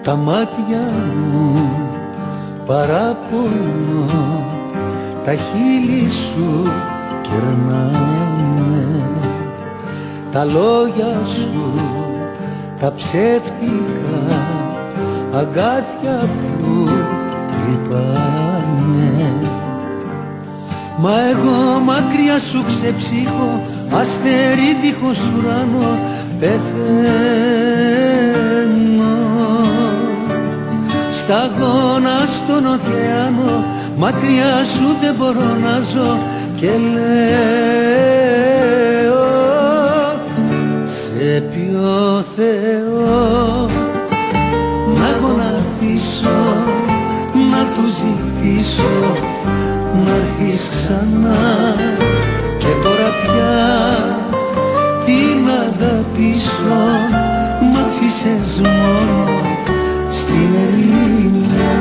τα μάτια μου παράπονο, τα χείλη σου κερνάνε, τα λόγια σου τα ψεύτικα αγκάθια που τρυπάνε. Μα εγώ μακριά σου ξεψύχω, αστέρι δίχως ουρανό πεθαίνω. Σταγόνα στον ωκεάνο, μακριά σου δεν μπορώ να ζω και λέω σε ποιο Θεό να γονατίσω, να του ζητήσω να έρθεις ξανά. Και τώρα πια τι να αγαπήσω, μ' άφησες μόνο στην ερημιά.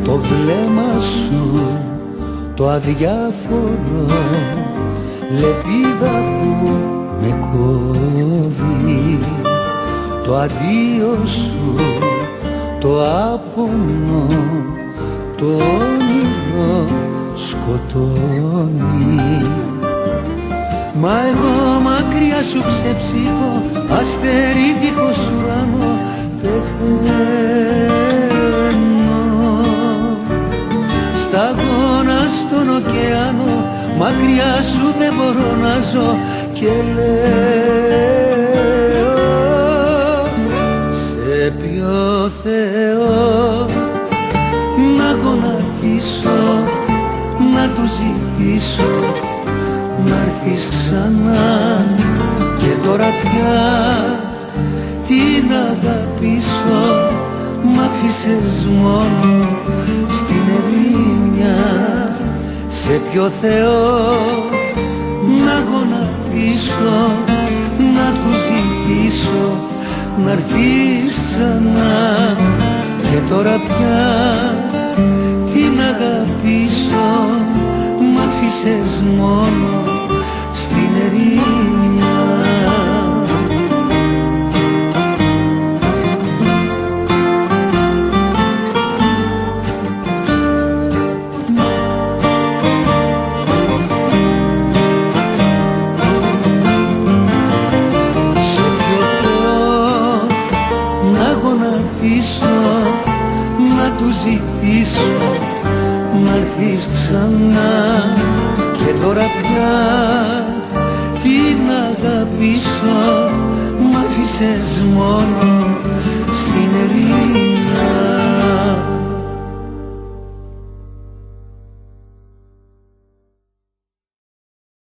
Το βλέμμα σου το αδιάφορο, λεπίδα που με κόβει, το αντίο σου το άπονο, το όνειρο σκοτώνει. Μα εγώ μακριά σου ξεψύχω, αστέρι δίχως ουρανό πεθαίνω. Σταγόνα στον ωκεάνο, μακριά σου δεν μπορώ να ζω και λέω σε ποιο Θεό να γονατίσω, να του ζητήσω να έρθεις ξανά. Και τώρα πια τι να αγαπήσω, μ' άφησες μόνο στην ερημιά. Σε ποιο Θεό να γονατίσω, να του ζητήσω να έρθεις ξανά. Και τώρα πια τι να αγαπήσω, μ' άφησες μόνο στην ερημιά. Να του ζητήσω να έρθεις ξανά. Και τώρα πια τι να αγαπήσω, μ' άφησες μόνο